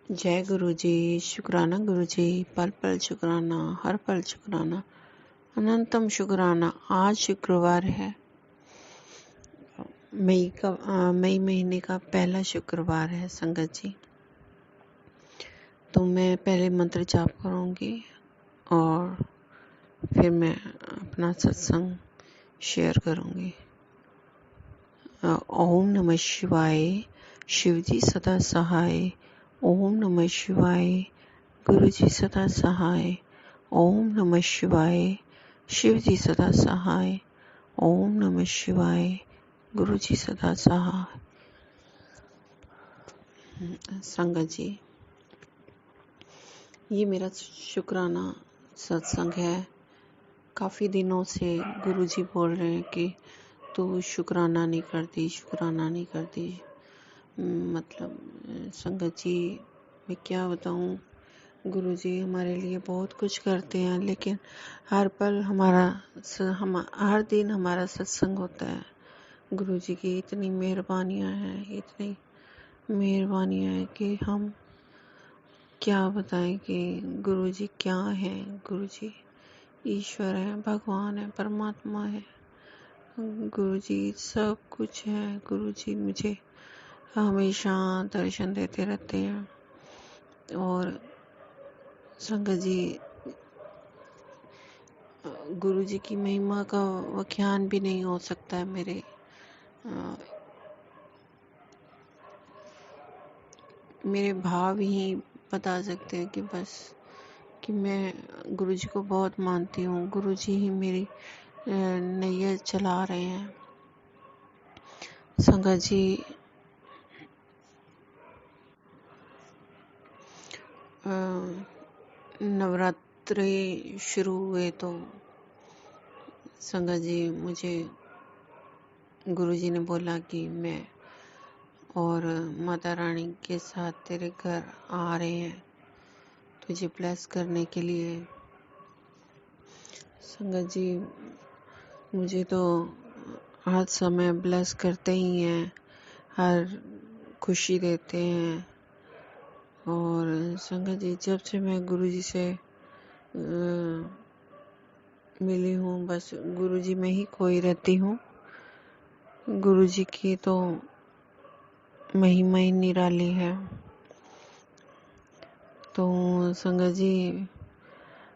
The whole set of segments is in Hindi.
जय गुरु जी। शुक्राना गुरु जी। पल पल शुक्राना, हर पल शुक्राना, अनंतम शुक्राना। आज शुक्रवार है, मई महीने का पहला शुक्रवार है संगत जी। तो मैं पहले मंत्र जाप करूंगी और फिर मैं अपना सत्संग शेयर करूंगी। ओम नमः शिवाय, शिव जी सदा सहाय। ओम नमः शिवाय, गुरु जी सदा सहाय। ओम नमः शिवाय, शिव जी सदा सहाय। ओम नमः शिवाय, गुरु जी सदा सहाय। संगत जी, ये मेरा शुक्राना सत्संग है। काफी दिनों से गुरु जी बोल रहे हैं कि तू शुक्राना नहीं करती, शुक्राना नहीं करती। मतलब संगत जी, मैं क्या बताऊं, गुरु जी हमारे लिए बहुत कुछ करते हैं, लेकिन हर पल हर दिन हमारा सत्संग होता है। गुरु जी की इतनी मेहरबानियां हैं, इतनी मेहरबानियां हैं कि हम क्या बताएं कि गुरु जी क्या हैं। गुरु जी ईश्वर है, भगवान है, परमात्मा है। गुरु जी सब कुछ है। गुरु जी मुझे हमेशा दर्शन देते रहते हैं। और संगत जी, गुरु जी की महिमा का व्याख्यान भी नहीं हो सकता है। मेरे भाव ही बता सकते हैं कि बस कि मैं गुरु जी को बहुत मानती हूँ। गुरु जी ही मेरी नैया चला रहे हैं। संगत जी, नवरात्रि शुरू हुए तो संगत जी मुझे गुरु जी ने बोला कि मैं और माता रानी के साथ तेरे घर आ रहे हैं तुझे ब्लेस करने के लिए। संगत जी, मुझे तो हर समय ब्लेस करते ही हैं, हर खुशी देते हैं। और संगत जी, जब से मैं गुरु जी से मिली हूँ, बस गुरु जी में ही खोई रहती हूँ। गुरु जी की तो महिमा ही निराली है। तो संगत जी,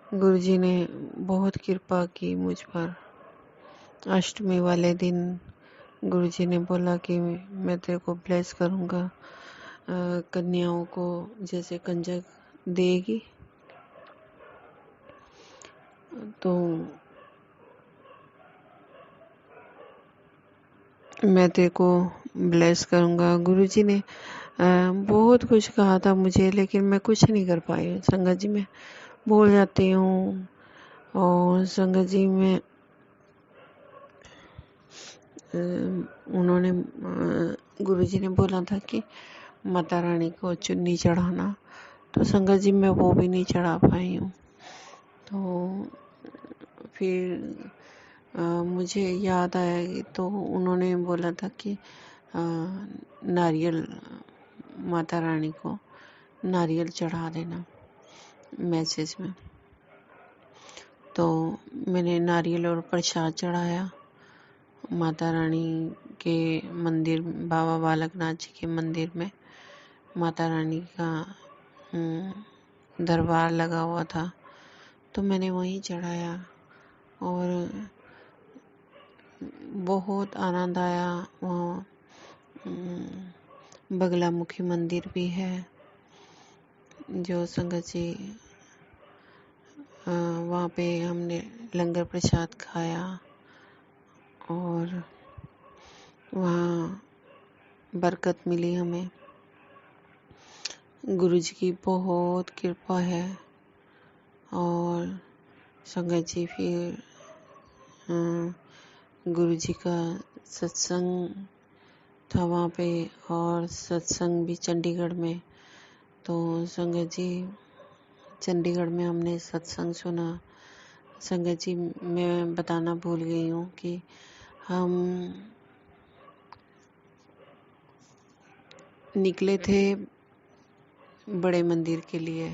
गुरु जी ने बहुत कृपा की मुझ पर। अष्टमी वाले दिन गुरु जी ने बोला कि मैं तेरे को ब्लेस करूँगा, कन्याओं को जैसे कंजक देगी तो मैं तेरे को ब्लेस करूँगा। गुरु जी ने बहुत कुछ कहा था मुझे, लेकिन मैं कुछ नहीं कर पाई। संगत जी, मैं भूल जाती हूँ। और संगत जी में उन्होंने गुरु जी ने बोला था कि माता रानी को चुन्नी चढ़ाना, तो संगत जी मैं वो भी नहीं चढ़ा पाई हूँ। तो फिर मुझे याद आया तो उन्होंने बोला था कि नारियल, माता रानी को नारियल चढ़ा देना मैसेज में। तो मैंने नारियल और प्रसाद चढ़ाया माता रानी के मंदिर, बाबा बालकनाथ जी के मंदिर में। माता रानी का दरबार लगा हुआ था, तो मैंने वहीं चढ़ाया और बहुत आनंद आया। वहाँ बगलामुखी मंदिर भी है जो संगत जी, वहाँ पे हमने लंगर प्रसाद खाया और वहाँ बरकत मिली हमें। गुरु जी की बहुत कृपा है। और संगत जी, फिर गुरु जी का सत्संग था वहाँ पे, और सत्संग भी चंडीगढ़ में। तो संगत जी, चंडीगढ़ में हमने सत्संग सुना। संगत जी, मैं बताना भूल गई हूँ कि हम निकले थे बड़े मंदिर के लिए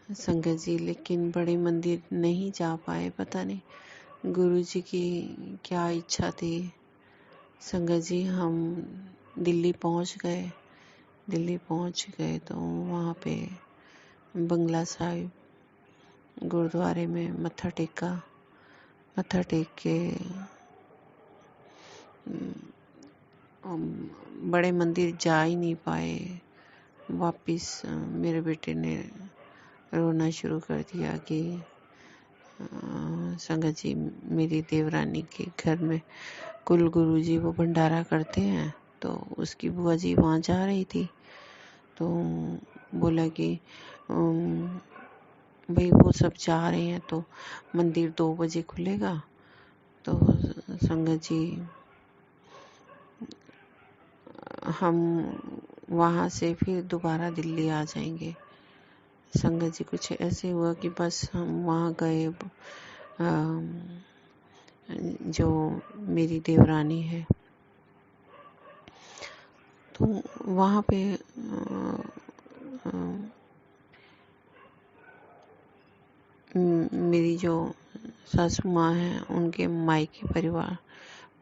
संगत जी, लेकिन बड़े मंदिर नहीं जा पाए। पता नहीं गुरु जी की क्या इच्छा थी। संगत जी, हम दिल्ली पहुंच गए तो वहाँ पे बंगला साहिब गुरुद्वारे में मत्था टेक के बड़े मंदिर जा ही नहीं पाए। वापिस मेरे बेटे ने रोना शुरू कर दिया कि संगत जी, मेरी देवरानी के घर में कुल गुरु जी वो भंडारा करते हैं, तो उसकी बुआ जी वहाँ जा रही थी। तो बोला कि भाई वो सब जा रहे हैं तो मंदिर 2 बजे खुलेगा, तो संगत जी हम वहाँ से फिर दोबारा दिल्ली आ जाएंगे। संगत जी, कुछ ऐसे हुआ कि बस हम वहाँ गए। जो मेरी देवरानी है, तो वहाँ पे मेरी जो सासू माँ हैं, उनके मायके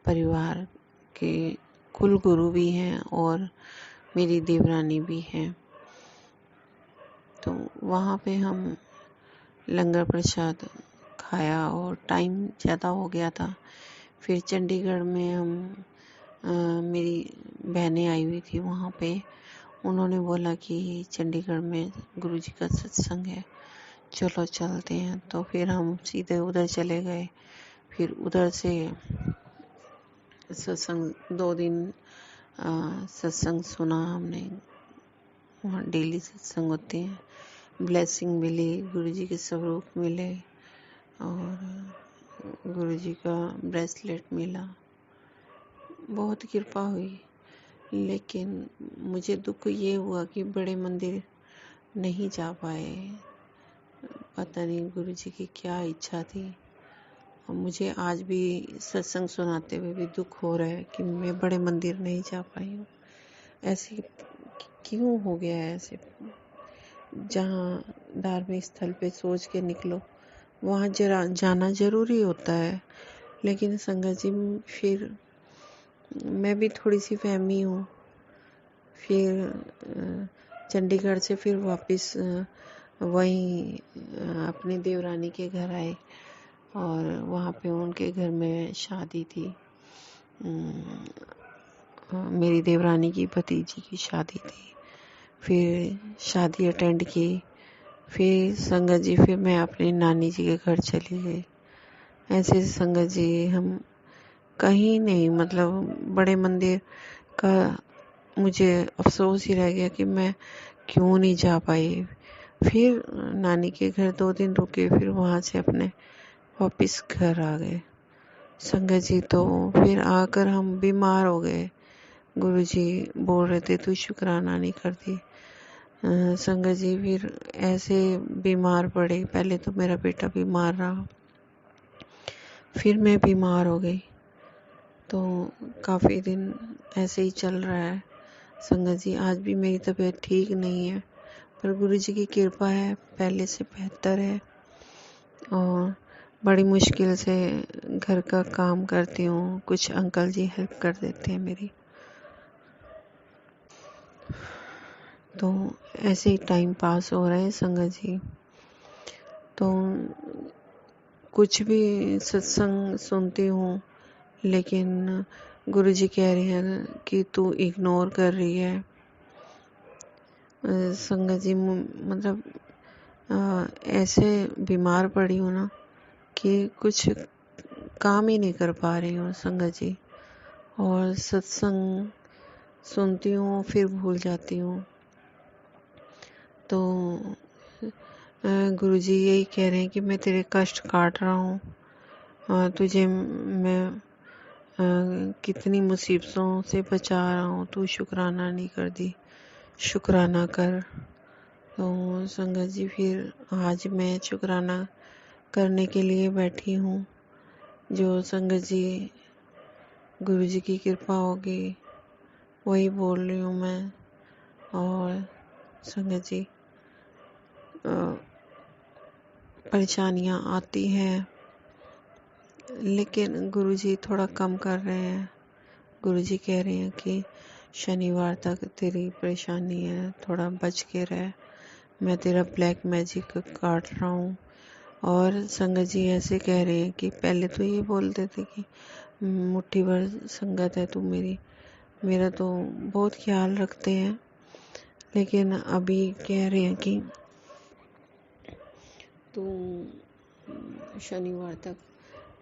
परिवार के कुल गुरु भी हैं और मेरी देवरानी भी है। तो वहाँ पे हम लंगर प्रसाद खाया और टाइम ज़्यादा हो गया था। फिर चंडीगढ़ में हम मेरी बहनें आई हुई थी वहाँ पे। उन्होंने बोला कि चंडीगढ़ में गुरुजी का सत्संग है, चलो चलते हैं। तो फिर हम सीधे उधर चले गए। फिर उधर से सत्संग 2 दिन सत्संग सुना हमने। वहाँ डेली सत्संग होते हैं। ब्लेसिंग मिली, गुरुजी के स्वरूप मिले और गुरुजी का ब्रेसलेट मिला। बहुत कृपा हुई। लेकिन मुझे दुख ये हुआ कि बड़े मंदिर नहीं जा पाए। पता नहीं गुरुजी की क्या इच्छा थी। और मुझे आज भी सत्संग सुनाते हुए भी दुख हो रहा है कि मैं बड़े मंदिर नहीं जा पाई हूँ। ऐसे क्यों हो गया है? ऐसे जहाँ धार्मिक स्थल पे सोच के निकलो, वहाँ जरा जाना जरूरी होता है। लेकिन संगत जी, फिर मैं भी थोड़ी सी फहमी हूँ। फिर चंडीगढ़ से फिर वापस वहीं अपनी देवरानी के घर आए और वहाँ पे उनके घर में शादी थी। मेरी देवरानी की भतीजी की शादी थी। फिर शादी अटेंड की। फिर संगत जी, फिर मैं अपनी नानी जी के घर चली गई। ऐसे संगत जी, हम कहीं नहीं, मतलब बड़े मंदिर का मुझे अफसोस ही रह गया कि मैं क्यों नहीं जा पाई। फिर नानी के घर 2 दिन रुके, फिर वहाँ से अपने वापस घर आ गए। संगत जी, तो फिर आकर हम बीमार हो गए। गुरुजी बोल रहे थे तू शुक्राना नहीं करती। संगत जी, फिर ऐसे बीमार पड़े। पहले तो मेरा बेटा बीमार रहा, फिर मैं बीमार हो गई। तो काफ़ी दिन ऐसे ही चल रहा है। संगत जी, आज भी मेरी तबीयत ठीक नहीं है, पर गुरुजी की कृपा है, पहले से बेहतर है। और बड़ी मुश्किल से घर का काम करती हूँ। कुछ अंकल जी हेल्प कर देते हैं मेरी। तो ऐसे ही टाइम पास हो रहे हैं संगत जी। तो कुछ भी सत्संग सुनती हूँ, लेकिन गुरुजी कह रही हैं कि तू इग्नोर कर रही है। संगत जी, मतलब ऐसे बीमार पड़ी हूँ ना कि कुछ काम ही नहीं कर पा रही हूँ संगत जी। और सत्संग सुनती हूँ फिर भूल जाती हूँ। तो गुरुजी यही कह रहे हैं कि मैं तेरे कष्ट काट रहा हूँ, तुझे मैं कितनी मुसीबतों से बचा रहा हूँ, तू शुक्राना नहीं कर दी, शुक्राना कर। तो संगत जी, फिर आज मैं शुक्राना करने के लिए बैठी हूँ। जो संगत जी गुरुजी की कृपा होगी वही बोल रही हूँ मैं। और संगत जी परेशानियां आती हैं, लेकिन गुरुजी थोड़ा कम कर रहे हैं। गुरुजी कह रहे हैं कि शनिवार तक तेरी परेशानी है, थोड़ा बच के रह, मैं तेरा ब्लैक मैजिक काट रहा हूँ। और संगत जी ऐसे कह रहे हैं कि पहले तो ये बोलते थे कि मुट्ठी भर संगत है तू मेरा तो बहुत ख्याल रखते हैं, लेकिन अभी कह रहे हैं कि तू शनिवार तक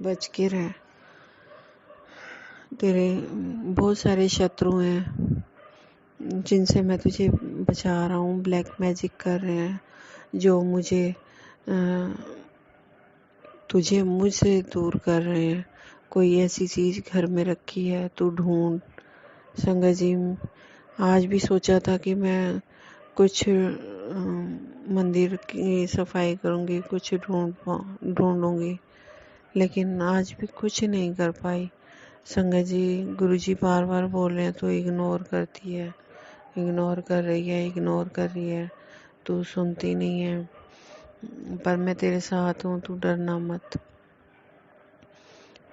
बच के रह, तेरे बहुत सारे शत्रु हैं जिनसे मैं तुझे बचा रहा हूँ, ब्लैक मैजिक कर रहे हैं जो तुझे मुझसे दूर कर रहे हैं। कोई ऐसी चीज घर में रखी है तू ढूंढ। संगत जी आज भी सोचा था कि मैं कुछ मंदिर की सफाई करूंगी, कुछ ढूंढूंगी, लेकिन आज भी कुछ नहीं कर पाई। संगत जी गुरुजी बार बार बोल रहे हैं तो इग्नोर करती है, इग्नोर कर रही है, तू सुनती नहीं है। पर मैं तेरे साथ हूँ, तू डरना मत,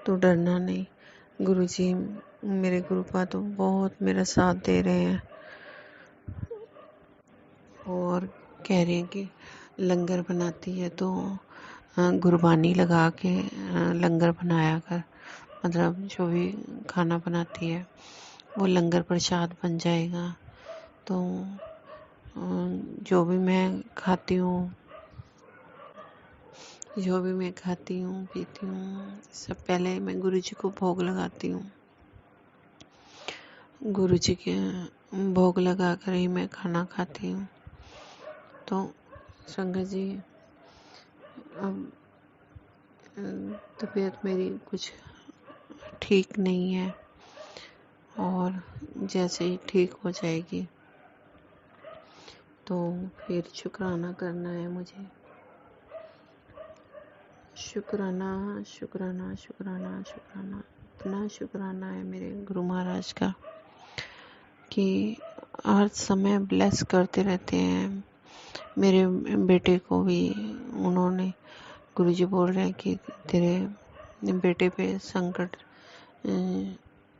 तू डरना नहीं। गुरुजी मेरे गुरुपा तो बहुत मेरा साथ दे रहे हैं और कह रहे हैं कि लंगर बनाती है तो गुरबानी लगा के लंगर बनाया कर, मतलब जो भी खाना बनाती है वो लंगर प्रसाद बन जाएगा। तो जो भी मैं खाती हूँ पीती हूँ, सब पहले मैं गुरुजी को भोग लगाती हूँ। गुरुजी के भोग लगा कर ही मैं खाना खाती हूँ। तो संगत जी अब तबीयत मेरी कुछ ठीक नहीं है और जैसे ही ठीक हो जाएगी तो फिर शुक्राना करना है मुझे। शुक्राना शुक्राना शुक्राना शुक्राना, इतना शुक्राना है मेरे गुरु महाराज का कि हर समय ब्लेस करते रहते हैं। मेरे बेटे को भी उन्होंने, गुरुजी बोल रहे हैं कि तेरे बेटे पे संकट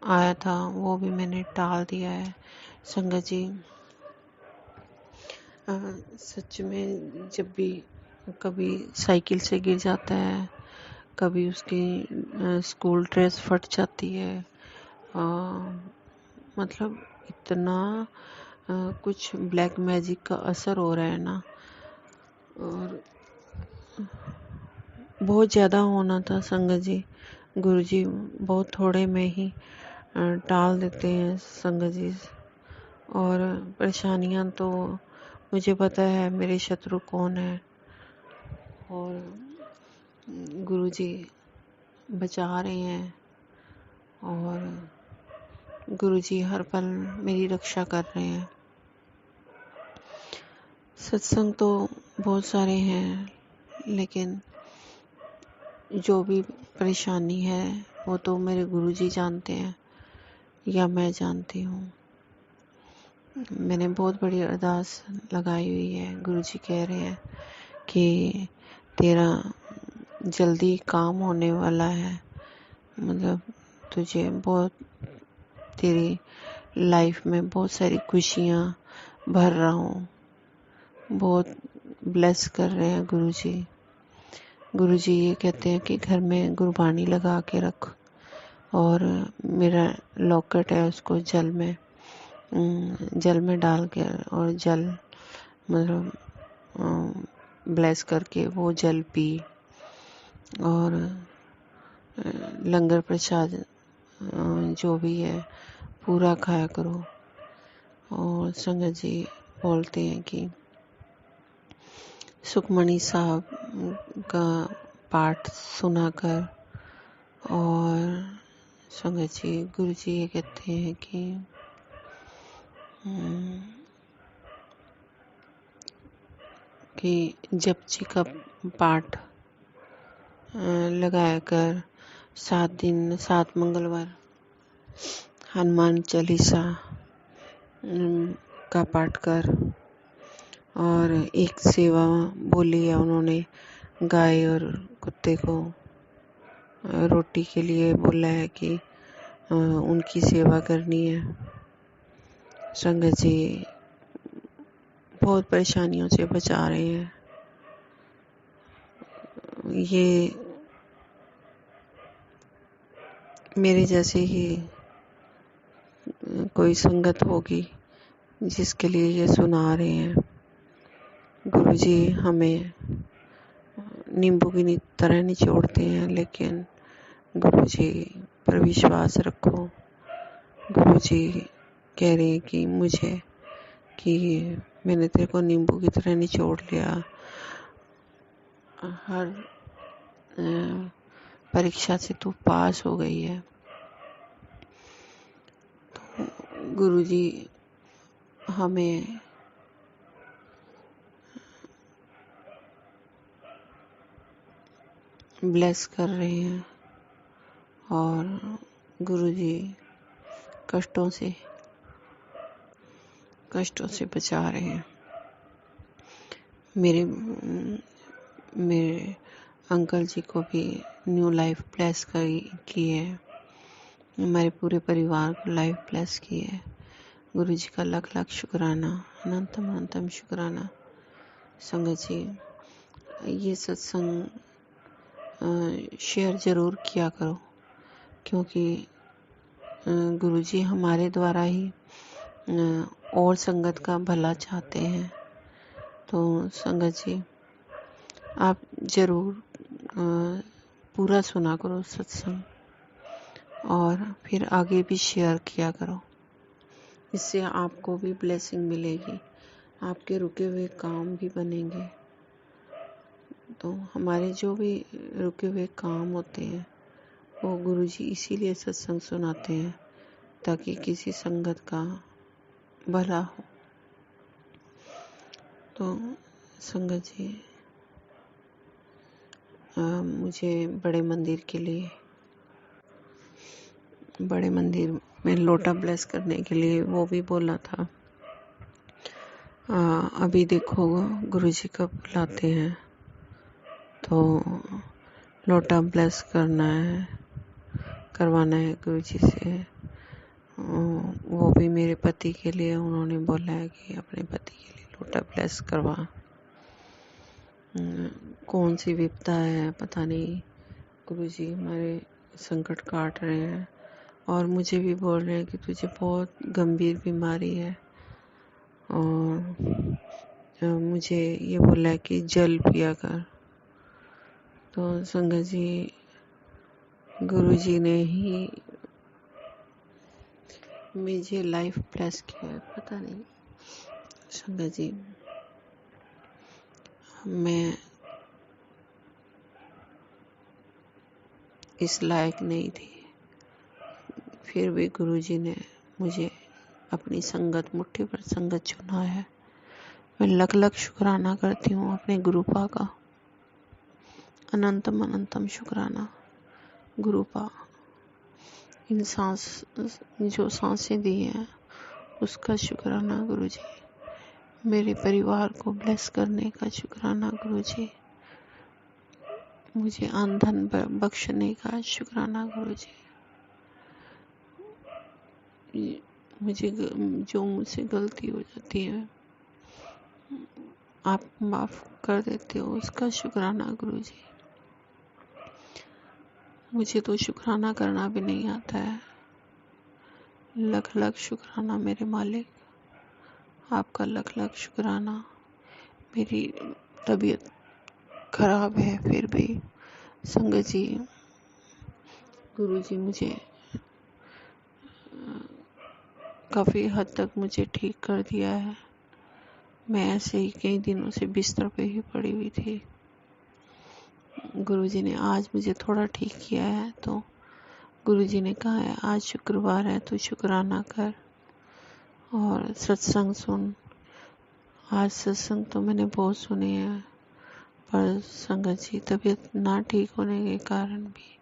आया था वो भी मैंने टाल दिया है। संगत जी सच में जब भी कभी साइकिल से गिर जाता है, कभी उसकी स्कूल ड्रेस फट जाती है, मतलब इतना कुछ ब्लैक मैजिक का असर हो रहा है ना, और बहुत ज़्यादा होना था संगत जी। गुरुजी बहुत थोड़े में ही टाल देते हैं संगत जी। और परेशानियां तो मुझे पता है मेरे शत्रु कौन है, और गुरुजी बचा रहे हैं और गुरुजी हर पल मेरी रक्षा कर रहे हैं। सत्संग तो बहुत सारे हैं, लेकिन जो भी परेशानी है वो तो मेरे गुरुजी जानते हैं या मैं जानती हूँ। मैंने बहुत बड़ी अरदास लगाई हुई है। गुरुजी कह रहे हैं कि तेरा जल्दी काम होने वाला है, मतलब तुझे बहुत, तेरी लाइफ में बहुत सारी खुशियाँ भर रहा हूँ। बहुत ब्लेस कर रहे हैं गुरुजी। गुरुजी ये कहते हैं कि घर में गुरबानी लगा के रख, और मेरा लॉकेट है उसको जल में डाल के, और जल मतलब ब्लेस करके वो जल पी, और लंगर प्रसाद जो भी है पूरा खाया करो। और संगत जी बोलते हैं कि सुखमणि साहब का पाठ सुना कर, और संगत जी गुरु जी ये कहते हैं कि जपजी का पाठ लगाया कर, 7 मंगलवार हनुमान चालीसा का पाठ कर, और एक सेवा बोली है उन्होंने, गाय और कुत्ते को रोटी के लिए बोला है कि उनकी सेवा करनी है। संगत जी बहुत परेशानियों से बचा रहे हैं। ये मेरे जैसे ही कोई संगत होगी जिसके लिए ये सुना रहे हैं। गुरुजी हमें नींबू की तरह निचोड़ते हैं, लेकिन गुरुजी पर विश्वास रखो। गुरुजी कह रहे हैं कि मुझे कि मैंने तेरे को नींबू की तरह निचोड़ लिया, हर परीक्षा से तू पास हो गई है। तो गुरुजी हमें ब्लेस कर रहे हैं और गुरुजी कष्टों से बचा रहे हैं। मेरे अंकल जी को भी न्यू लाइफ ब्लेस की है। हमारे पूरे परिवार को लाइफ ब्लेस की है। गुरु जी का लाख लाख शुक्राना, अनंतम अनंतम शुक्राना। संगत जी ये सत्संग शेयर जरूर किया करो, क्योंकि गुरु जी हमारे द्वारा ही और संगत का भला चाहते हैं। तो संगत जी आप जरूर पूरा सुना करो सत्संग, और फिर आगे भी शेयर किया करो। इससे आपको भी ब्लेसिंग मिलेगी, आपके रुके हुए काम भी बनेंगे। तो हमारे जो भी रुके हुए काम होते हैं वो गुरुजी इसीलिए सत्संग सुनाते हैं, ताकि किसी संगत का भला हो। तो संगत जी मुझे बड़े मंदिर में लोटा ब्लेस करने के लिए वो भी बोला था। अभी देखो गुरुजी कब बुलाते हैं, तो लोटा ब्लेस करवाना है गुरुजी से। वो भी मेरे पति के लिए उन्होंने बोला है कि अपने पति के लिए लोटा ब्लेस करवा। कौन सी विपदा है पता नहीं, गुरुजी हमारे संकट काट रहे हैं। और मुझे भी बोल रहे हैं कि तुझे बहुत गंभीर बीमारी है, और मुझे ये बोला है कि जल पिया कर। तो संगत जी गुरुजी ने ही मुझे लाइफ ब्लेस किया है, पता नहीं। संगत जी मैं इस लायक नहीं थी, फिर भी गुरुजी ने मुझे अपनी संगत, मुट्ठी भर संगत चुना है। मैं लख लख शुक्राना करती हूँ अपने गुरुपा का, अनंतम अनंतम शुक्राना गुरुपा। इन जो सांसें दी हैं उसका शुक्राना गुरुजी। मेरे परिवार को ब्लेस करने का शुक्राना गुरुजी। मुझे आंधन बख्शने का शुक्राना गुरुजी। जो मुझसे गलती हो जाती है आप माफ कर देते हो, उसका शुक्राना गुरुजी। मुझे तो शुक्राना करना भी नहीं आता है। लख लख शुक्राना मेरे मालिक, आपका लख लख शुक्राना। मेरी तबीयत खराब है, फिर भी संगत जी गुरुजी मुझे काफ़ी हद तक मुझे ठीक कर दिया है। मैं ऐसे ही कई दिनों से बिस्तर पे ही पड़ी हुई थी। गुरुजी ने आज मुझे थोड़ा ठीक किया है। तो गुरुजी ने कहा है आज शुक्रवार है तो शुक्राना कर और सत्संग सुन। आज सत्संग तो मैंने बहुत सुने हैं, पर संगत जी तबीयत ना ठीक होने के कारण भी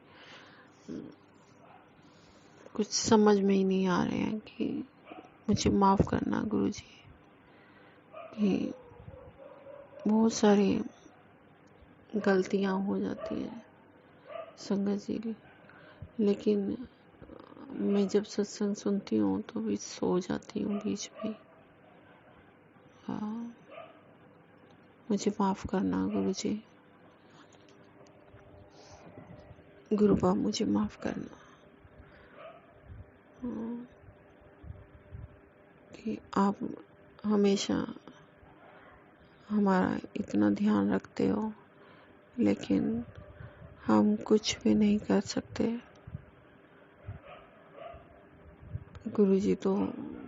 कुछ समझ में ही नहीं आ रहे हैं कि मुझे माफ़ करना गुरुजी, कि बहुत सारी गलतियां हो जाती हैं संगत जी, लेकिन मैं जब सत्संग सुनती हूँ तो भी सो जाती हूँ बीच में। मुझे माफ करना गुरु जी, गुरु बाप मुझे माफ करना कि आप हमेशा हमारा इतना ध्यान रखते हो, लेकिन हम कुछ भी नहीं कर सकते। गुरु जी तो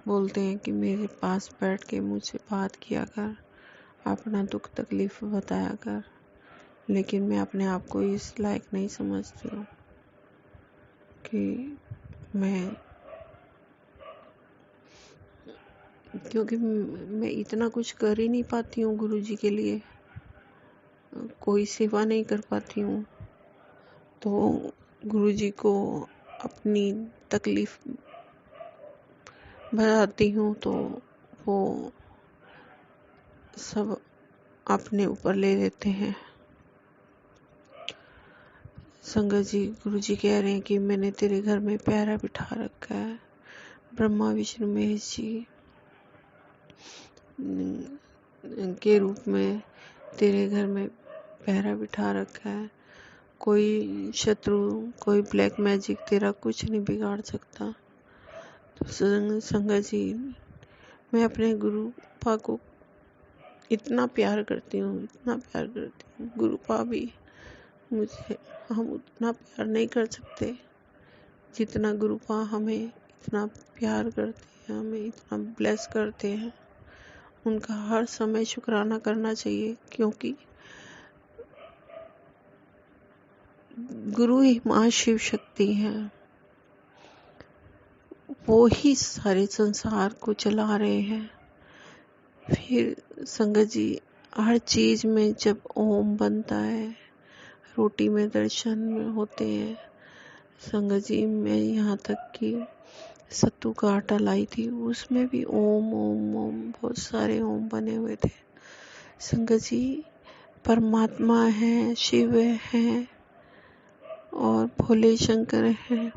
बोलते हैं कि मेरे पास बैठ के मुझसे बात किया कर, अपना दुख तकलीफ बताया कर, लेकिन मैं अपने आप को इस लायक नहीं समझती हूँ कि मैं, क्योंकि मैं इतना कुछ कर ही नहीं पाती हूँ गुरु जी के लिए, कोई सेवा नहीं कर पाती हूँ। तो गुरु जी को अपनी तकलीफ बताती हूँ तो वो सब अपने ऊपर ले लेते हैं। संगत जी, गुरु जी कह रहे हैं कि मैंने तेरे घर में प्यारा बिठा रखा है, ब्रह्मा विष्णु महेश जी के रूप में तेरे घर में पहरा बिठा रखा है। कोई शत्रु, कोई ब्लैक मैजिक तेरा कुछ नहीं बिगाड़ सकता। तो संगत जी, मैं अपने गुरु पा को इतना प्यार करती हूँ, इतना प्यार करती हूँ। गुरु पा भी मुझे, हम उतना प्यार नहीं कर सकते जितना गुरु पा हमें इतना प्यार करते हैं, हमें इतना ब्लेस करते हैं। उनका हर समय शुक्राना करना चाहिए, क्योंकि गुरु ही मां शिव शक्ति है। वो ही सारे संसार को चला रहे हैं। फिर संगत जी, हर चीज में जब ओम बनता है, रोटी में दर्शन होते हैं। संगत जी, मैं यहाँ तक कि सत्तू का आटा लाई थी, उसमें भी ओम ओम ओम बहुत सारे ओम बने हुए थे। संगत जी, परमात्मा है, शिव है और भोले शंकर है,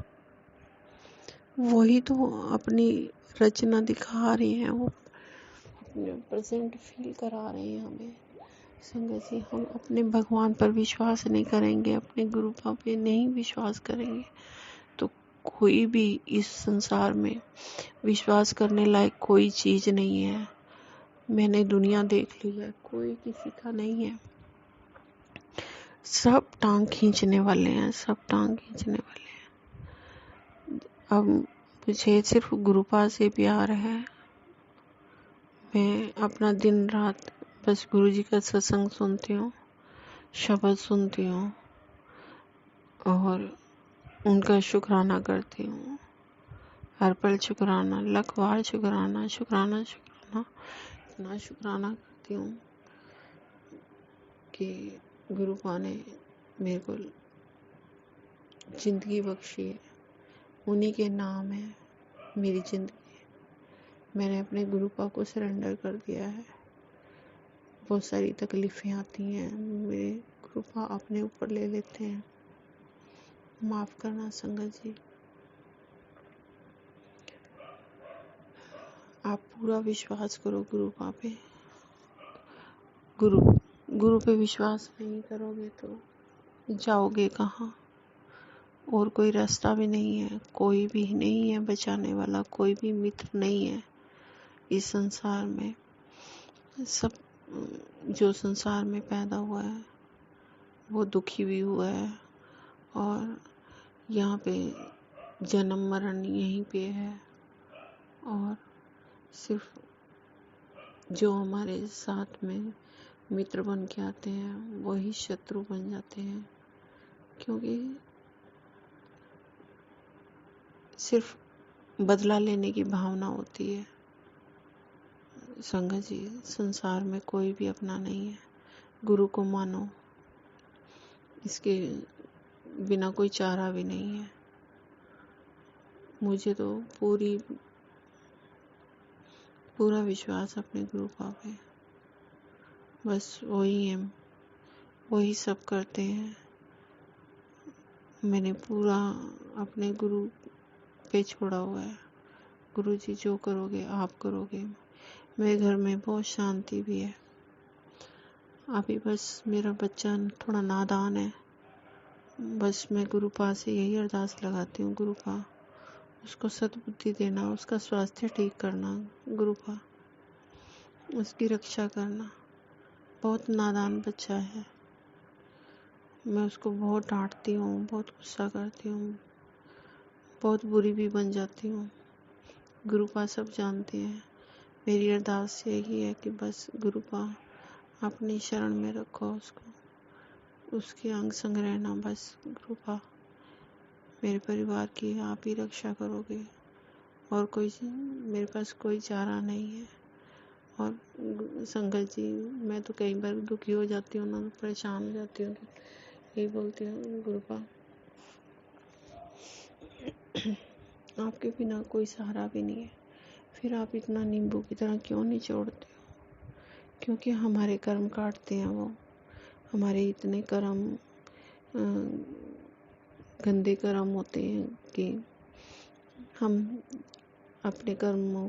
वही तो अपनी रचना दिखा रहे हैं, वो अपने प्रेजेंट फील करा रहे हैं हमें। संगत जी, हम अपने भगवान पर विश्वास नहीं करेंगे, अपने गुरु बाबा पे नहीं विश्वास करेंगे, तो कोई भी इस संसार में विश्वास करने लायक कोई चीज नहीं है। मैंने दुनिया देख ली है, कोई किसी का नहीं है। सब टांग खींचने वाले हैं, सब टांग खींचने वाले हैं। अब मुझे सिर्फ गुरुपा से प्यार है। मैं अपना दिन रात बस गुरु जी का सत्संग सुनती हूँ, शब्द सुनती हूँ और उनका शुक्राना करती हूँ। हर पल शुक्राना, लाख बार शुक्राना, शुक्राना शुक्राना, इतना शुक्राना करती हूँ कि गुरुपा ने मेरे को जिंदगी बख्शी है। उन्हीं के नाम है मेरी जिंदगी। मैंने अपने गुरुपा को सरेंडर कर दिया है। बहुत सारी तकलीफें आती हैं, मेरे गुरुपा अपने ऊपर ले लेते हैं। माफ करना संगत जी। आप पूरा विश्वास करो गुरुपा पे। गुरु पे विश्वास नहीं करोगे तो जाओगे कहाँ? और कोई रास्ता भी नहीं है, कोई भी नहीं है बचाने वाला, कोई भी मित्र नहीं है इस संसार में। सब जो संसार में पैदा हुआ है वो दुखी भी हुआ है, और यहाँ पे जन्म मरण यहीं पे है। और सिर्फ जो हमारे साथ में मित्र बन के आते हैं वही शत्रु बन जाते हैं, क्योंकि सिर्फ बदला लेने की भावना होती है। संगत जी, संसार में कोई भी अपना नहीं है। गुरु को मानो, इसके बिना कोई चारा भी नहीं है। मुझे तो पूरा विश्वास अपने गुरु पे। बस वही है, वही सब करते हैं। मैंने पूरा अपने गुरु पे छोड़ा हुआ है। गुरु जी जो करोगे आप करोगे। मेरे घर में बहुत शांति भी है। अभी बस मेरा बच्चा थोड़ा नादान है। बस मैं गुरु पा से यही अरदास लगाती हूँ, गुरु पा उसको सद्बुद्धि देना, उसका स्वास्थ्य ठीक करना, गुरु पा उसकी रक्षा करना। बहुत नादान बच्चा है। मैं उसको बहुत डांटती हूँ, बहुत गुस्सा करती हूँ, बहुत बुरी भी बन जाती हूँ। गुरुपा सब जानते हैं। मेरी अरदास यही है कि बस गुरुपा अपनी शरण में रखो उसको, उसके अंग संग रहना। बस गुरुपा मेरे परिवार की आप ही रक्षा करोगे और कोई मेरे पास कोई चारा नहीं है। और संगत जी, मैं तो कई बार दुखी हो जाती हूँ ना, परेशान हो जाती हूँ, यही बोलती हूँ गुरुपा आपके बिना कोई सहारा भी नहीं है। फिर आप इतना नींबू की तरह क्यों निचोड़ते हो? क्योंकि हमारे कर्म काटते हैं वो। हमारे इतने कर्म गंदे कर्म होते हैं कि हम अपने कर्मों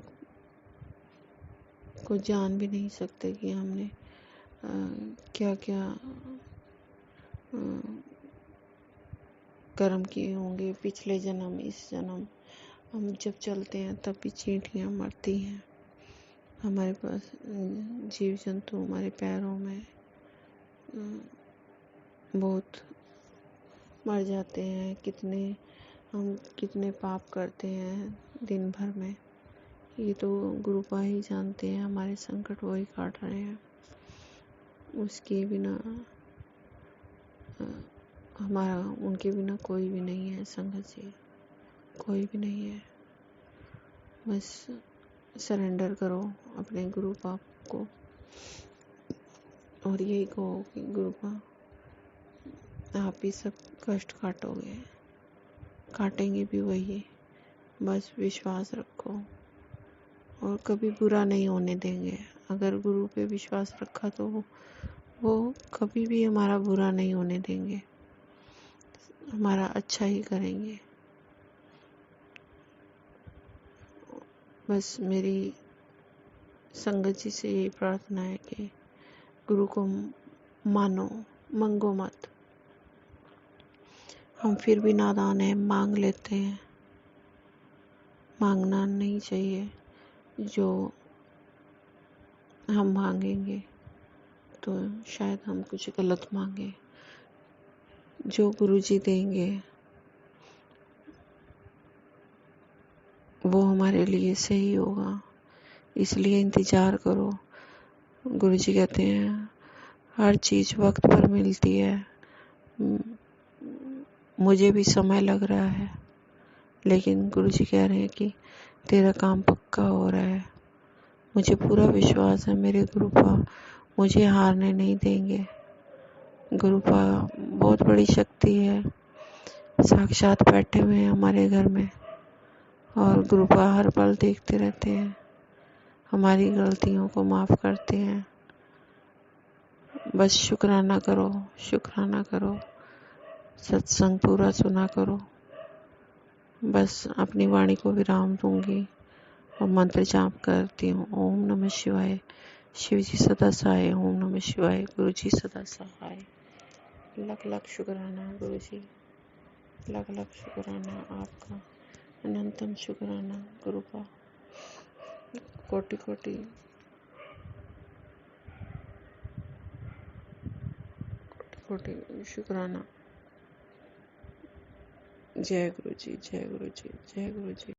को जान भी नहीं सकते कि हमने क्या क्या कर्म किए होंगे पिछले जन्म, इस जन्म। हम जब चलते हैं तब भी चींटियाँ मरती हैं हमारे पास। जीव जंतु हमारे पैरों में बहुत मर जाते हैं। हम कितने पाप करते हैं दिन भर में, ये तो गुरुपा ही जानते हैं। हमारे संकट वही काट रहे हैं। उसके बिना हमारा, उनके बिना कोई भी नहीं है संगत जी, कोई भी नहीं है। बस सरेंडर करो अपने गुरु पाप को और यही कहो कि गुरुपा आप ही सब कष्ट काटोगे, काटेंगे भी वही। बस विश्वास रखो और कभी बुरा नहीं होने देंगे। अगर गुरु पे विश्वास रखा तो वो कभी भी हमारा बुरा नहीं होने देंगे, हमारा अच्छा ही करेंगे। बस मेरी संगत जी से यही प्रार्थना है कि गुरु को मानो, मंगो मत। हम फिर भी नादान हैं, मांग लेते हैं। मांगना नहीं चाहिए। जो हम मांगेंगे तो शायद हम कुछ गलत मांगे। जो गुरु जी देंगे वो हमारे लिए सही होगा, इसलिए इंतजार करो। गुरु जी कहते हैं हर चीज वक्त पर मिलती है। मुझे भी समय लग रहा है, लेकिन गुरु जी कह रहे हैं कि तेरा काम पक्का हो रहा है। मुझे पूरा विश्वास है मेरे गुरुपा मुझे हारने नहीं देंगे। गुरुपा बहुत बड़ी शक्ति है, साक्षात बैठे हुए हैं हमारे घर में और गुरुपा हर पल देखते रहते हैं, हमारी गलतियों को माफ करते हैं। बस शुक्राना करो, शुक्राना करो, सत्संग पूरा सुना करो। बस अपनी वाणी को विराम दूंगी और मंत्र जाप करती हूँ। ओम नमः शिवाय। शिव जी सदा सहाय। ओम नमः शिवाय। गुरु जी सदा सहाय। लख लख शुक्राना गुरु जी, लख लख शुक्राना आपका, अनंतम शुक्राना गुरुपा, कोटि कोटि कोटि शुक्राना। जय गुरु जी, जय गुरु जी, जय गुरु जी।